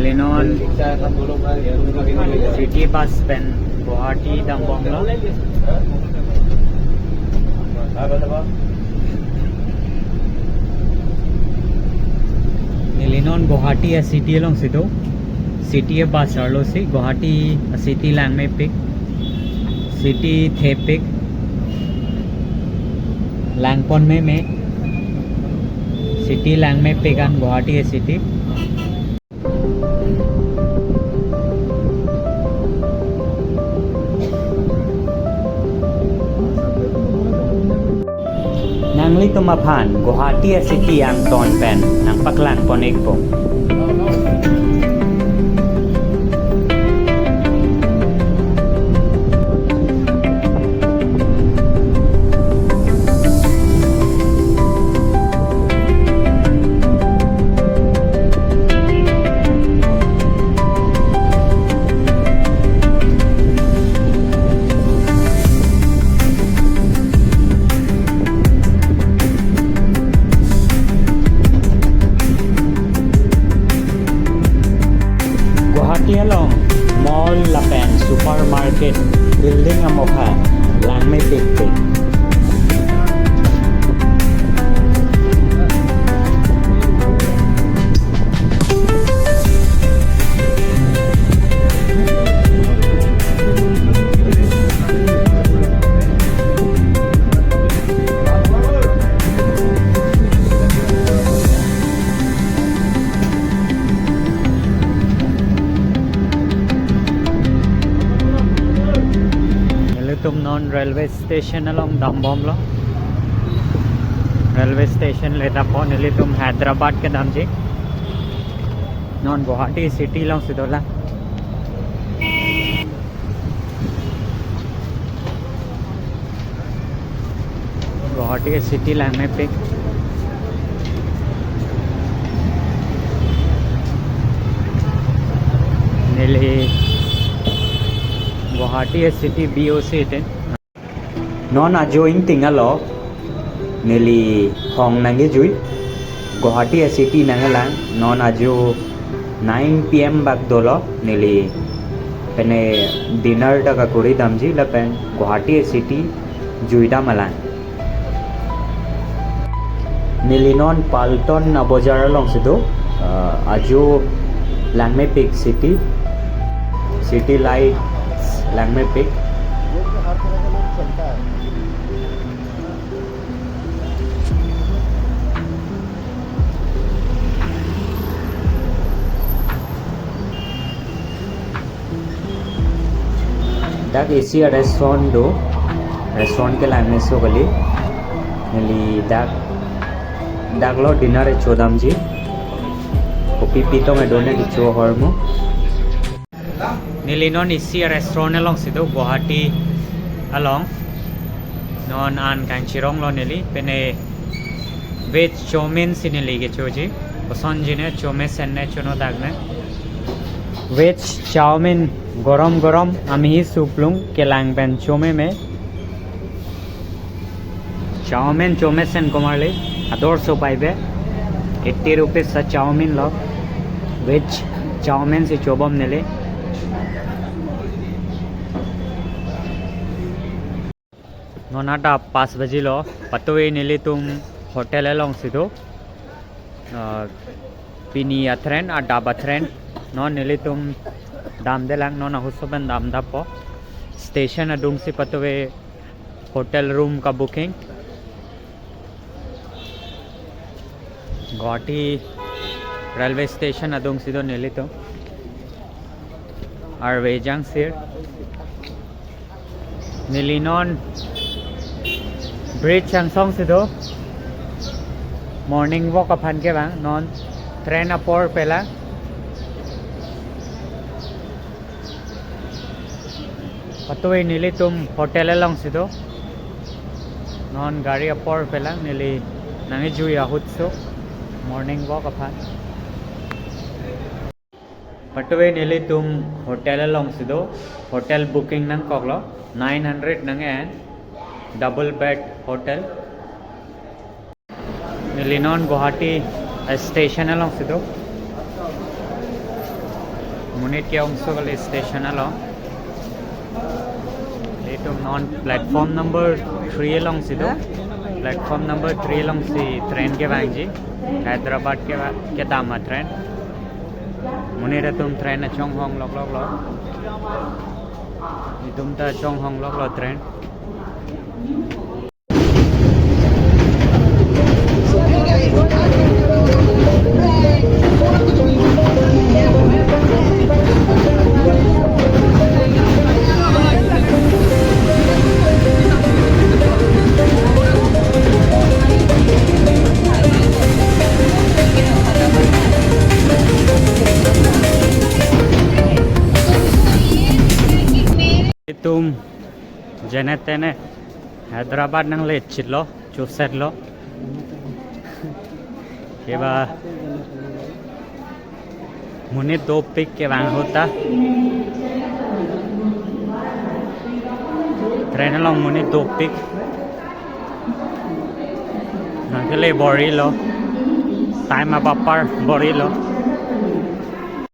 Linon City Bus Pen Guwahati Dambonglo Linon Guwahati a city along sido city bus arlo si Guwahati a city lang may pick city the pick Langpon में city lang में pick an Guwahati a city Nangli tumapan Guwahati a city ang ton pen nang paklang ponik po along mall lapen supermarket building amokha lang may big big non railway station along Dambom lo railway station leta po nilitum Hyderabad ke damji non Guwahati city long sidola Guwahati city lang may pick nili Guwahati city BOC iten non ajoing tingalo nili hong nange jui Guwahati city nangalang non ajo 9 PM bak dolo nili pene dinner ta ka kuri damji la pen Guwahati city juida malan nili non Palton abojara long sido ajo langme pick city light lang में पिक dak isi restaurant do restaurant के line में सो गली नली dak lo dinner e chodam ji kopi pito में doने की चो Harmu Nilinon isi restaurant along sido Guwahati along non an kanchirong lo nili pene veg chomin sinili ge choji poson jine chome senne chono dagne veg chowmin gorom gorom ami hi suplung kelang pen chome me chowmin chome sen komarli ador so paibe 80 rupees sa chowmin lo veg chowmin si chobam nili नोनाटा 5 बजे लो पतोवे नीली तुम hotel along Sido पिनी अथरेन आ डाब अथरेन no नीली तुम दाम दे लांग नोना हुसबन दाम दापो स्टेशन अडुंग सी पतोवे होटल रूम का बुकिंग गुवाहाटी रेलवे स्टेशन अडुंग सिदो नीली तुम और वेजांग सिर नीली नॉन ब्रिज चांगसोंग सिदो मॉर्निंग वॉक अपन के बांग नॉन ट्रेन अपोर पेला पतोई नीली तुम होटल लंग सिदो नॉन गाड़ी अपोर पेला नीली नंगे जुई आहुत्सो मॉर्निंग वॉक अपन पटवे नीली तुम hotel lung Sido hotel booking नंग कोगलो 900 नंगे डबल बेड होटल नीली non Guwahati station along Sido Munit ke Ongsogal station alo. Itu non platform number 3 along situ. Platform number 3 along si train ke bangji. Hyderabad ke Dama train. Munit tum train chong hong lok. Itum ta chong hong lok train. Itum jenetene Hyderabad nang lecit lo, chuset lo. Keba Munit 2 pick के वहाँ होता train लो Munit 2 pick नंगले बोरी लो time अब अपर बोरी लो